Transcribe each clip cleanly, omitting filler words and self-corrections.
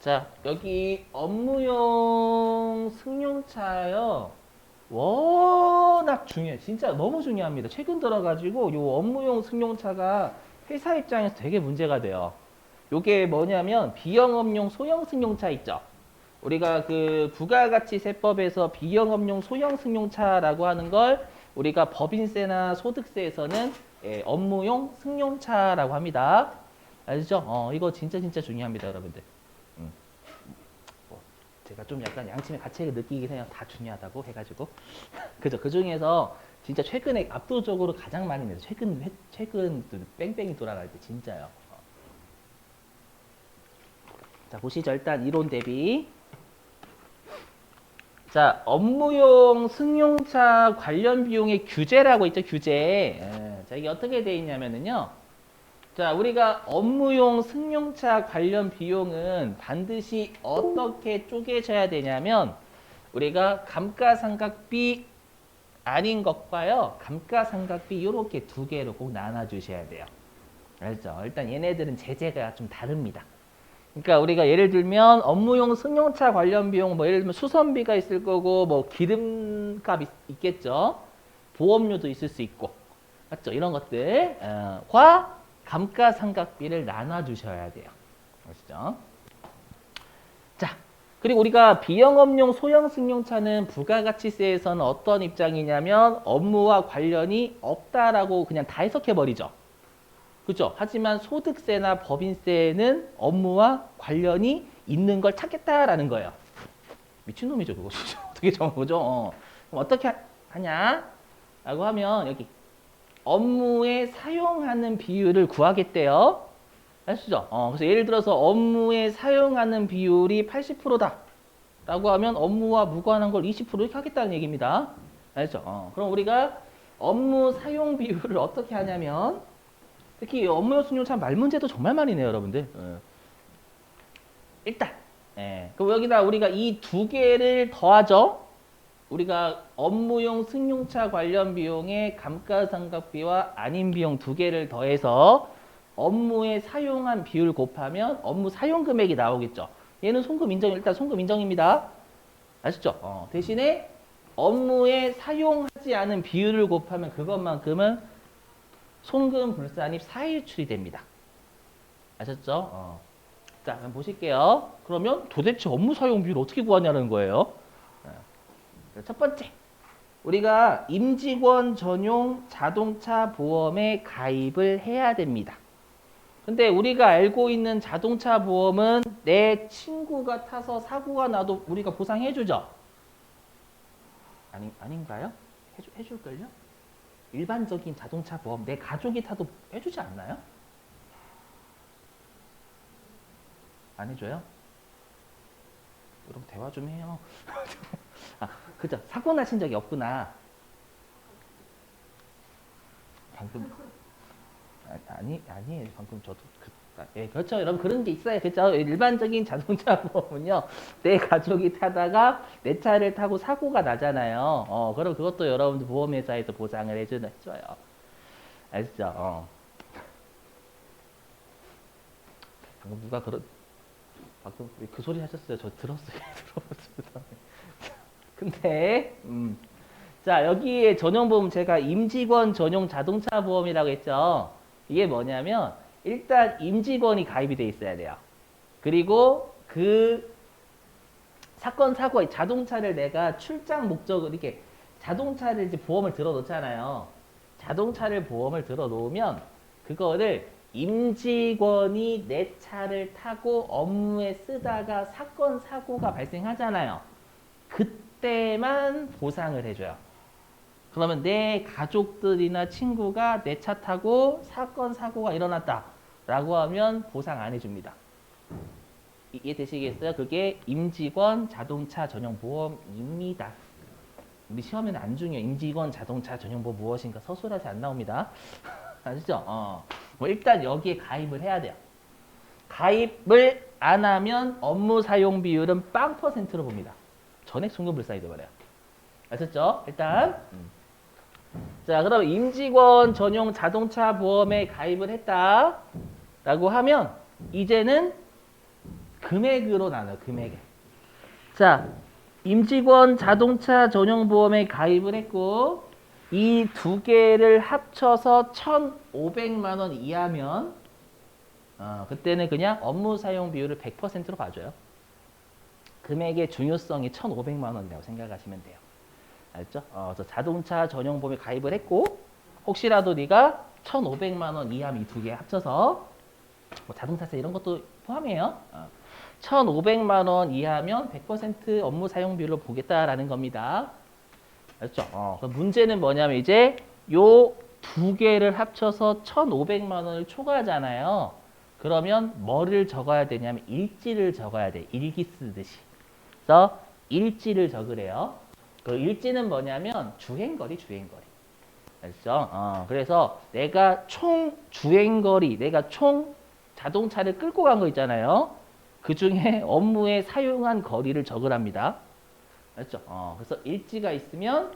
자, 여기 업무용 승용차요. 워낙 중요해. 진짜 너무 중요합니다. 최근 들어가지고 요 업무용 승용차가 회사 입장에서 되게 문제가 돼요. 요게 뭐냐면 비영업용 소형 승용차 있죠. 우리가 그 부가가치세법에서 비영업용 소형 승용차라고 하는 걸 우리가 법인세나 소득세에서는 업무용 승용차라고 합니다. 알죠? 이거 진짜 중요합니다, 여러분들. 음. 뭐 제가 좀 약간 양심의 가책을 느끼긴 해요. 다 중요하다고 해가지고. 그죠? 그 중에서 진짜 최근에 압도적으로 가장 많이 내서 최근 뺑뺑이 돌아갈 때 진짜요. 자, 보시죠. 일단 이론 대비. 자, 업무용 승용차 관련 비용의 규제라고 있죠, 규제. 자, 이게 어떻게 돼 있냐면은요. 자, 우리가 업무용 승용차 관련 비용은 반드시 어떻게 쪼개져야 되냐면, 우리가 감가상각비 아닌 것과요, 감가상각비 이렇게 두 개로 꼭 나눠주셔야 돼요. 알죠? 일단 얘네들은 제재가 좀 다릅니다. 그러니까 우리가 예를 들면 업무용 승용차 관련 비용 뭐 예를 들면 수선비가 있을 거고 뭐 기름값 있겠죠. 보험료도 있을 수 있고 맞죠? 이런 것들과 감가상각비를 나눠 주셔야 돼요. 아시죠? 자, 그리고 우리가 비영업용 소형 승용차는 부가가치세에서는 어떤 입장이냐면 업무와 관련이 없다라고 그냥 다 해석해 버리죠. 그죠? 하지만 소득세나 법인세는 업무와 관련이 있는 걸 찾겠다라는 거예요. 미친놈이죠, 그거 진짜. 어떻게 정한 거죠? 그럼 어떻게 하냐? 라고 하면 여기 업무에 사용하는 비율을 구하겠대요. 아시죠? 그래서 예를 들어서 업무에 사용하는 비율이 80%다. 라고 하면 업무와 무관한 걸 20% 이렇게 하겠다는 얘기입니다. 알죠? 그럼 우리가 업무 사용 비율을 어떻게 하냐면 특히 업무용 승용차 말 문제도 정말 많이 내요, 여러분들. 일단, 그럼 여기다 우리가 이 두 개를 더하죠. 우리가 업무용 승용차 관련 비용에 감가상각비와 아닌 비용 두 개를 더해서 업무에 사용한 비율 곱하면 업무 사용 금액이 나오겠죠. 얘는 송금 인정, 일단 송금 인정입니다. 아시죠? 대신에 업무에 사용하지 않은 비율을 곱하면 그것만큼은 송금 불산입 사유출이 됩니다. 아셨죠? 자, 그럼 보실게요. 그러면 도대체 업무 사용 비율을 어떻게 구하냐는 거예요. 첫 번째, 우리가 임직원 전용 자동차 보험에 가입을 해야 됩니다. 근데 우리가 알고 있는 자동차 보험은 내 친구가 타서 사고가 나도 우리가 보상해주죠? 아닌가요? 해줄걸요? 일반적인 자동차 보험 내 가족이 타도 해주지 않나요? 안 해줘요? 여러분 대화 좀 해요. 아, 그죠? 사고 나신 적이 없구나. 방금 아니에요. 방금 저도 예, 그렇죠. 여러분 그런 게 있어요. 그렇죠? 일반적인 자동차 보험은요. 내 가족이 타다가 내 차를 타고 사고가 나잖아요. 그럼 그것도 여러분들 보험회사에서 보상을 해줘요. 아시죠? 방금 누가 방금 그 소리 하셨어요. 저 들었어요. 들어봤습니다. 근데 자 여기에 전용 보험 제가 임직원 전용 자동차 보험이라고 했죠. 이게 뭐냐면 일단 임직원이 가입이 돼 있어야 돼요. 그리고 그 사건 사고에 자동차를 내가 출장 목적으로 이렇게 자동차를 이제 보험을 들어 놓잖아요. 자동차를 보험을 들어 놓으면 그거를 임직원이 내 차를 타고 업무에 쓰다가 사건 사고가 발생하잖아요. 그때만 보상을 해줘요. 그러면 내 가족들이나 친구가 내 차 타고 사건 사고가 일어났다라고 하면 보상 안 해줍니다. 이해되시겠어요? 그게 임직원 자동차 전용 보험입니다. 우리 시험에는 안 중요해요. 임직원 자동차 전용 보험 무엇인가 서술하지 안 나옵니다. 아시죠? 뭐 일단 여기에 가입을 해야 돼요. 가입을 안 하면 업무 사용 비율은 0%로 봅니다. 전액 송금 불사이 돼버려요. 아셨죠? 일단 자, 그럼 임직원 전용 자동차 보험에 가입을 했다라고 하면 이제는 금액으로 나눠요. 금액에. 자, 임직원 자동차 전용보험에 가입을 했고 이 두 개를 합쳐서 1,500만 원 이하면 그때는 그냥 업무 사용 비율을 100%로 봐줘요. 금액의 중요성이 1,500만 원이라고 생각하시면 돼요. 알죠? 그래서 자동차 전용보험에 가입을 했고 혹시라도 네가 1,500만 원 이하면 이 두 개 합쳐서 뭐 자동차세 이런 것도 포함해요. 1,500만 원 이하면 100% 업무 사용 비율로 보겠다라는 겁니다. 알죠? 그럼 문제는 뭐냐면 이제 요 두 개를 합쳐서 1,500만 원을 초과하잖아요. 그러면 뭐를 적어야 되냐면 일지를 적어야 돼. 일기 쓰듯이. 그래서 일지를 적으래요. 그 일지는 뭐냐면 주행거리. 알죠? 그래서 내가 총 주행거리, 내가 총 자동차를 끌고 간 거 있잖아요. 그 중에 업무에 사용한 거리를 적으랍니다. 알죠? 그래서 일지가 있으면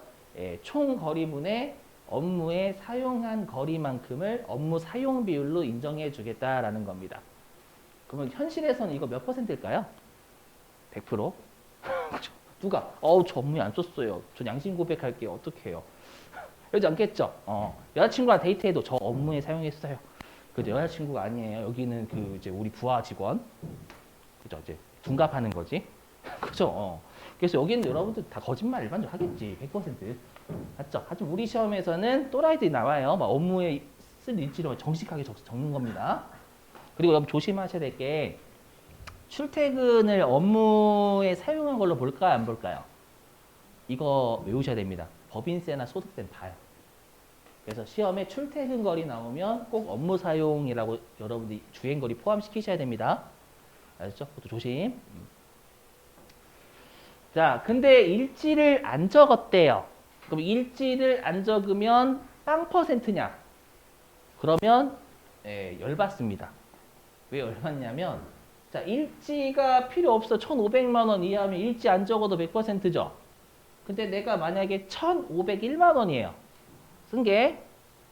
총 거리분의 업무에 사용한 거리만큼을 업무 사용 비율로 인정해 주겠다라는 겁니다. 그러면 현실에서는 이거 몇 %일까요? 100%? 누가? 저 업무에 안 썼어요. 전 양심 고백할게요. 어떻게 해요? 그러지 않겠죠? 여자친구랑 데이트해도 저 업무에 사용했어요. 그죠? 여자친구가 아니에요. 여기는 그 이제 우리 부하 직원. 그죠? 이제 둔갑하는 거지. 그죠? 그래서 여기는 여러분들 다 거짓말 일반적으로 하겠지. 100%. 맞죠? 하지만 우리 시험에서는 또라이들이 나와요. 막 업무에 쓸 일지를 정직하게 적는 겁니다. 그리고 여러분 조심하셔야 될 게 출퇴근을 업무에 사용한 걸로 볼까요? 안 볼까요? 이거 외우셔야 됩니다. 법인세나 소득세는 봐요. 그래서 시험에 출퇴근 거리 나오면 꼭 업무 사용이라고 여러분들이 주행거리 포함시키셔야 됩니다. 알겠죠? 그것도 조심. 자, 근데 일지를 안 적었대요. 그럼 일지를 안 적으면 빵 %냐? 그러면 열받습니다. 왜 열받냐면 자, 일지가 필요 없어. 1,500만 원 이하면 일지 안 적어도 100%죠. 근데 내가 만약에 1,501만 원이에요. 쓴 게.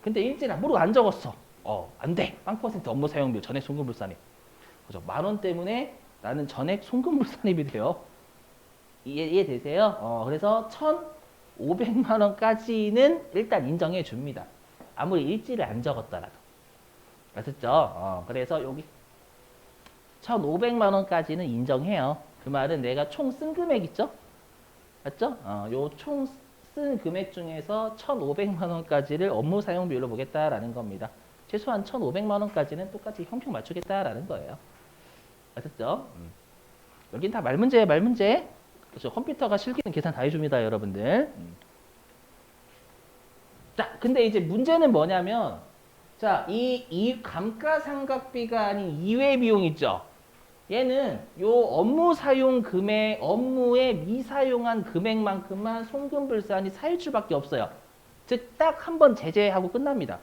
근데 일지를 모르고 안 적었어. 안 돼. 빵 % 업무 사용비 전액 송금불산입. 그죠? 10,000원 때문에 나는 전액 송금불산입이 돼요. 이해되세요? 그래서 1,500만 원까지는 일단 인정해 줍니다. 아무리 일지를 안 적었더라도. 아셨죠? 그래서 여기 1,500만 원까지는 인정해요. 그 말은 내가 총 쓴 금액 있죠? 맞죠? 요 총 쓴 금액 중에서 1,500만 원까지를 업무 사용 비율로 보겠다라는 겁니다. 최소한 1,500만 원까지는 똑같이 형평 맞추겠다라는 거예요. 아셨죠? 여긴 다 말문제예요, 말문제. 그렇죠? 컴퓨터가 실기는 계산 다 해줍니다, 여러분들. 자, 근데 이제 문제는 뭐냐면, 자, 이 감가상각비가 아닌 이외 비용 있죠? 얘는 요 업무 사용 금액, 업무에 미사용한 금액만큼만 송금불산이 사유출밖에 없어요. 즉, 딱 한 번 제재하고 끝납니다.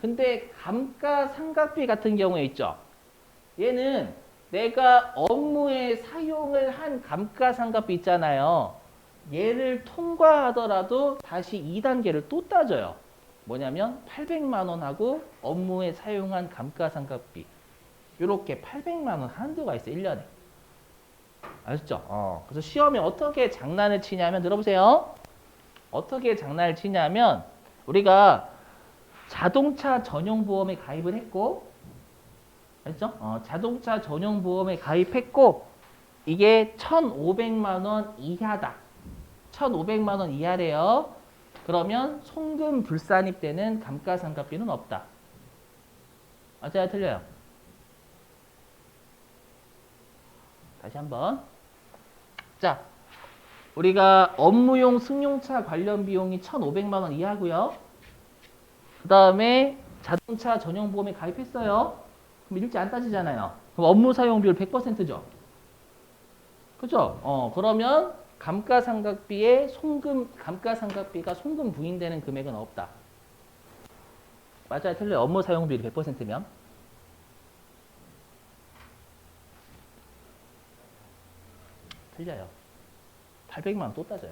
근데 감가상각비 같은 경우에 있죠? 얘는 내가 업무에 사용을 한 감가상각비 있잖아요. 얘를 통과하더라도 다시 2단계를 또 따져요. 뭐냐면 800만 원하고 업무에 사용한 감가상각비. 이렇게 800만 원 한도가 있어요. 1년에. 아셨죠? 그래서 시험에 어떻게 장난을 치냐면 들어보세요. 어떻게 장난을 치냐면 우리가 자동차 전용 보험에 가입을 했고 알죠? 자동차 전용 보험에 가입했고 이게 1,500만 원 이하다. 1,500만 원 이하래요. 그러면 송금 불산입 때는 감가상각비는 없다. 맞아요? 틀려요? 다시 한번. 자, 우리가 업무용 승용차 관련 비용이 1,500만 원 이하고요. 그 다음에 자동차 전용 보험에 가입했어요. 그럼 일지 안 따지잖아요. 그럼 업무 사용 비율 100%죠. 그죠? 그러면 감가상각비에 감가상각비가 송금 부인되는 금액은 없다. 맞아요? 틀려요? 업무 사용 비율 100%면. 틀려요. 800만 원 또 따져요.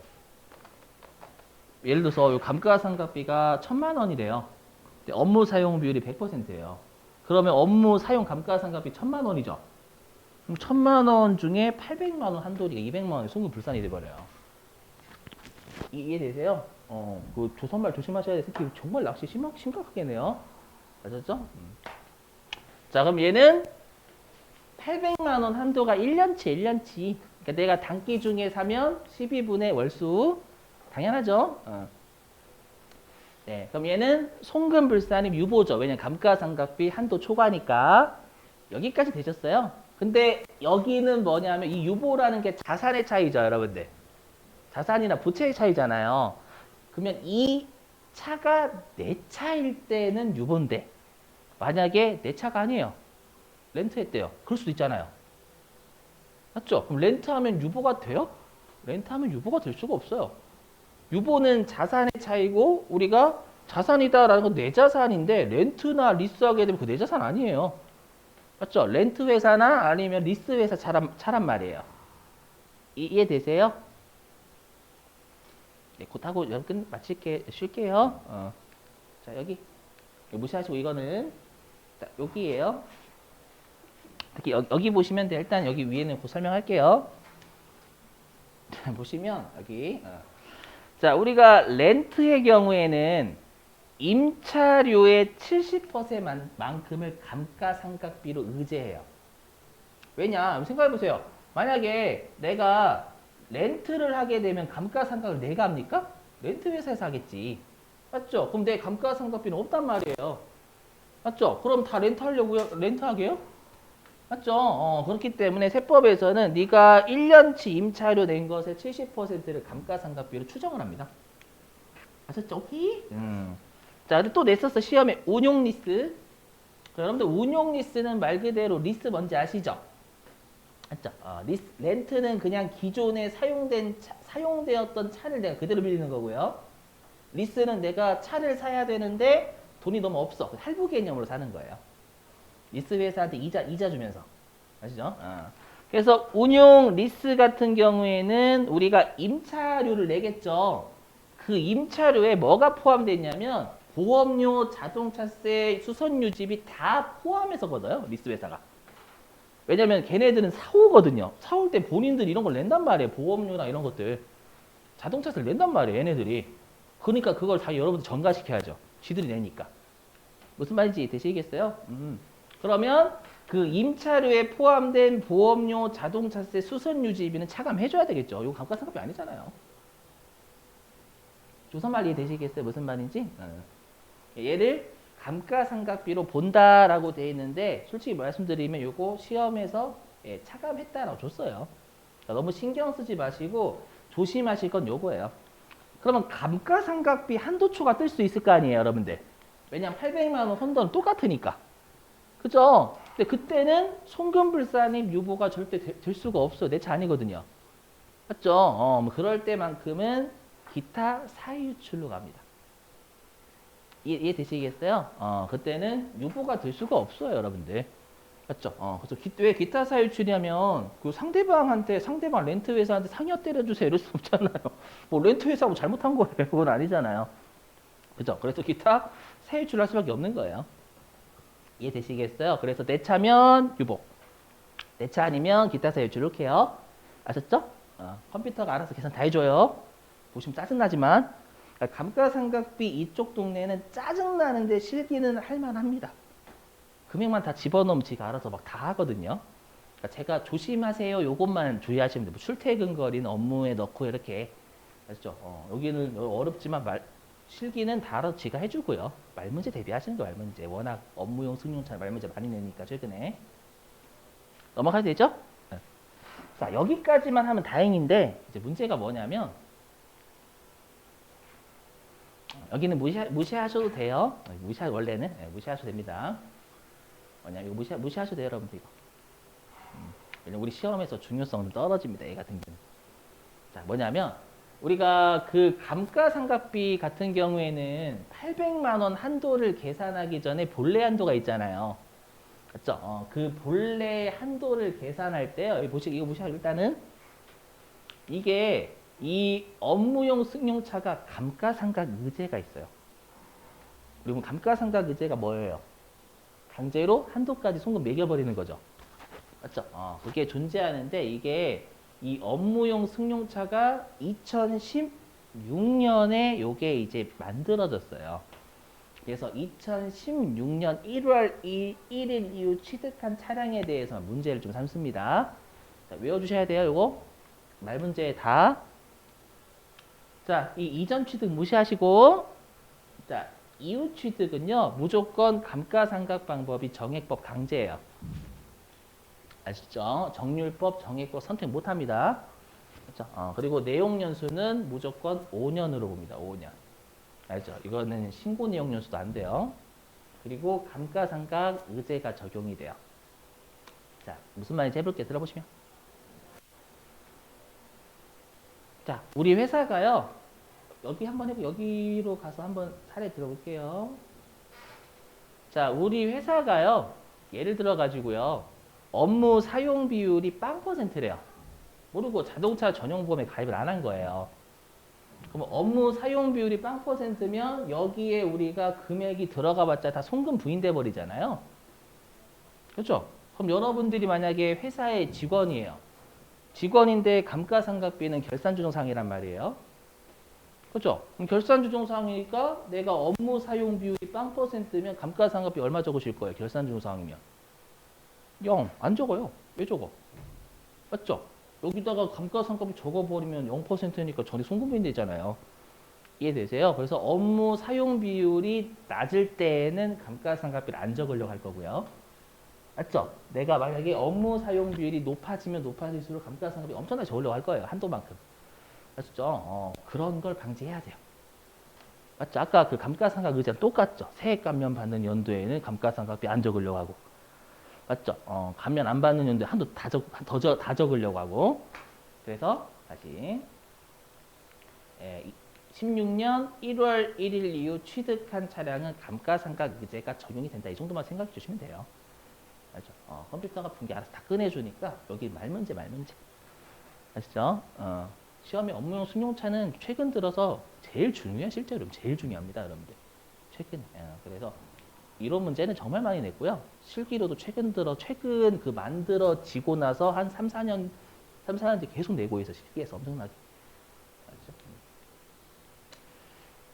예를 들어서 감가상각비가 1,000만 원이래요. 근데 업무 사용 비율이 100%예요. 그러면 업무 사용 감가상각비 1,000만 원이죠. 그럼 1,000만 원 중에 800만 원 한도리가 200만 원의 송금 불산이 돼버려요. 이해되세요? 그 조선말 조심하셔야 돼. 특히 정말 낚시 심각하겠네요. 아셨죠? 자, 그럼 얘는 800만 원 한도가 1년치, 1년치. 그러니까 내가 단기 중에 사면 12분의 월수. 당연하죠? 네, 그럼 얘는 송금 불산이 유보죠. 왜냐면 감가상각비 한도 초과니까. 여기까지 되셨어요. 근데 여기는 뭐냐면 이 유보라는 게 자산의 차이죠, 여러분들. 자산이나 부채의 차이잖아요. 그러면 이 차가 내 차일 때는 유보인데 만약에 내 차가 아니에요. 렌트했대요. 그럴 수도 있잖아요. 맞죠? 그럼 렌트하면 유보가 돼요? 렌트하면 유보가 될 수가 없어요. 유보는 자산의 차이고 우리가 자산이다라는 건 내 자산인데 렌트나 리스하게 되면 그 내 자산 아니에요. 맞죠? 렌트 회사나 아니면 리스 회사 차란 말이에요. 이해되세요? 네, 곧 하고 여러분 쉴게요. 자, 여기 무시하시고 이거는 자, 여기에요. 특히 여기 보시면 돼. 일단 여기 위에는 곧 설명할게요. 보시면 여기 자, 우리가 렌트의 경우에는 임차료의 70%만큼을 감가상각비로 의제해요. 왜냐? 생각해보세요. 만약에 내가 렌트를 하게 되면 감가상각을 내가 합니까? 렌트 회사에서 하겠지. 맞죠? 그럼 내 감가상각비는 없단 말이에요. 맞죠? 그럼 다 렌트하려고요? 렌트하게요? 맞죠? 그렇기 때문에 세법에서는 네가 1년치 임차료 낸 것의 70%를 감가상각비로 추정을 합니다. 아셨죠? 오케이? 자, 또 냈었어. 시험에 운용 리스. 여러분들 운용 리스는 말 그대로 리스 뭔지 아시죠? 맞죠? 렌트는 그냥 기존에 사용되었던 차를 내가 그대로 빌리는 거고요. 리스는 내가 차를 사야 되는데 돈이 너무 없어. 할부 개념으로 사는 거예요. 리스 회사한테 이자 주면서. 아시죠? 그래서 운용 리스 같은 경우에는 우리가 임차료를 내겠죠. 그 임차료에 뭐가 포함되어 있냐면 보험료, 자동차세, 수선유지비 다 포함해서 걷어요. 리스 회사가. 왜냐면 걔네들은 사오거든요. 사올 때 본인들이 이런 걸 낸단 말이에요. 보험료나 이런 것들. 자동차세를 낸단 말이에요. 얘네들이. 그러니까 그걸 다 여러분들 전가시켜야죠. 쥐들이 내니까. 무슨 말인지 되시겠어요? 그러면 그 임차료에 포함된 보험료, 자동차세, 수선유지비는 차감해줘야 되겠죠. 이거 감가상각비 아니잖아요. 조선 말 이해되시겠어요? 무슨 말인지? 얘를 감가상각비로 본다라고 되어 있는데 솔직히 말씀드리면 이거 시험에서 차감했다라고 줬어요. 그러니까 너무 신경 쓰지 마시고 조심하실 건 요거예요. 그러면 감가상각비 한도초가 뜰 수 있을 거 아니에요, 여러분들. 왜냐면 800만 원 선도는 똑같으니까. 그죠? 근데 그때는 송금불산입 유보가 절대 될 수가 없어요. 내 차 아니거든요. 맞죠? 뭐 그럴 때만큼은 기타 사유출로 갑니다. 이해되시겠어요? 그때는 유보가 될 수가 없어요, 여러분들. 맞죠? 그래서 왜 기타 사유출이냐면 그 상대방 렌트 회사한테 상여 때려주세요 이럴 수 없잖아요. 뭐 렌트 회사하고 잘못한 거예요. 그건 아니잖아요. 그죠? 그래서 기타 사유출 할 수밖에 없는 거예요. 이해되시겠어요? 그래서 내 차면 유보, 내 차 아니면 기타 사유출 이렇게 해요. 아셨죠? 컴퓨터가 알아서 계산 다 해줘요. 보시면 짜증나지만 감가상각비 이쪽 동네는 짜증나는데 실기는 할만합니다. 금액만 다 집어넣으면 지가 알아서 막 다 하거든요. 그러니까 제가 조심하세요 요것만 주의하시면 돼요. 뭐 출퇴근 거리는 업무에 넣고 이렇게 아시죠? 여기는 어렵지만 실기는 다 알아서 지가 해주고요. 말문제 대비하시는 거 말문제. 워낙 업무용 승용차 말문제 많이 내니까 최근에. 넘어가야 되죠? 네. 자, 여기까지만 하면 다행인데 이제 문제가 뭐냐면 여기는 무시하셔도 돼요. 원래는 무시하셔도 됩니다. 뭐냐면 이거 무시하셔도 돼요, 여러분들 이거. 왜냐면 우리 시험에서 중요성은 떨어집니다. 얘 같은 경우는. 자, 뭐냐면 우리가 그 감가상각비 같은 경우에는 800만 원 한도를 계산하기 전에 본래 한도가 있잖아요. 맞죠? 그 본래 한도를 계산할 때 이거 보시고 일단은 이게 이 업무용 승용차가 감가상각 의제가 있어요. 그리고 감가상각 의제가 뭐예요? 강제로 한도까지 송금 매겨버리는 거죠. 맞죠? 그게 존재하는데 이게 이 업무용 승용차가 2016년에 요게 이제 만들어졌어요. 그래서 2016년 1월 1일 이후 취득한 차량에 대해서 문제를 좀 삼습니다. 자, 외워주셔야 돼요, 요거. 말 문제 다. 자, 이 이전 취득 무시하시고, 자, 이후 취득은요, 무조건 감가상각 방법이 정액법 강제예요. 아시죠? 정률법, 정액법 선택 못 합니다. 그렇죠? 그리고 내용 연수는 무조건 5년으로 봅니다. 5년. 알죠? 이거는 신고 내용 연수도 안 돼요. 그리고 감가상각 의제가 적용이 돼요. 자, 무슨 말인지 해볼게요. 들어보시면. 자, 우리 회사가요. 여기 한번 해보, 여기로 가서 한번 사례 들어볼게요. 자, 우리 회사가요. 예를 들어 가지고요. 업무 사용 비율이 0%래요. 모르고 자동차 전용 보험에 가입을 안 한 거예요. 그럼 업무 사용 비율이 0%면 여기에 우리가 금액이 들어가 봤자 다 송금 부인돼 버리잖아요. 그렇죠? 그럼 여러분들이 만약에 회사의 직원이에요. 직원인데 감가상각비는 결산주정상이란 말이에요. 그렇죠? 그럼 결산주정상이니까 내가 업무 사용 비율이 0%면 감가상각비 얼마 적으실 거예요? 결산주정상이면 0. 안 적어요. 왜 적어? 맞죠? 여기다가 감가상각비 적어버리면 0%니까 전에 송금이 되잖아요. 이해되세요? 그래서 업무 사용 비율이 낮을 때에는 감가상각비를 안 적으려고 할 거고요. 맞죠? 내가 만약에 업무 사용 비율이 높아지면 높아질수록 감가상각비 엄청나게 적으려고 할 거예요. 한도만큼. 맞죠? 그런 걸 방지해야 돼요. 맞죠? 아까 그 감가상각 의제랑 똑같죠? 세액 감면 받는 연도에는 감가상각비 안 적으려고 하고. 맞죠? 감면 안 받는 연도에 한도 다 적으려고 하고. 그래서 다시 16년 1월 1일 이후 취득한 차량은 감가상각 의제가 적용이 된다. 이 정도만 생각해 주시면 돼요. 맞죠? 컴퓨터가 분기 알아서 다 꺼내주니까 여기 말문제. 아시죠? 시험에 업무용 승용차는 최근 들어서 제일 중요해요. 실제로 제일 중요합니다. 여러분들. 최근. 그래서 이론 문제는 정말 많이 냈고요. 실기로도 최근 그 만들어지고 나서 한 3, 4년 뒤 계속 내고 있어. 실기에서 엄청나게. 알죠?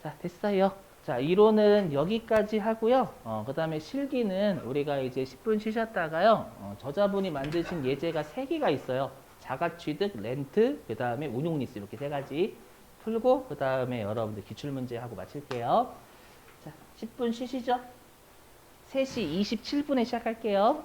자, 됐어요. 자, 이론은 여기까지 하고요. 그 다음에 실기는 우리가 이제 10분 쉬셨다가요. 저자분이 만드신 예제가 3개가 있어요. 자가취득, 렌트, 그 다음에 운용리스 이렇게 3가지 풀고 그 다음에 여러분들 기출문제 하고 마칠게요. 자, 10분 쉬시죠. 3시 27분에 시작할게요.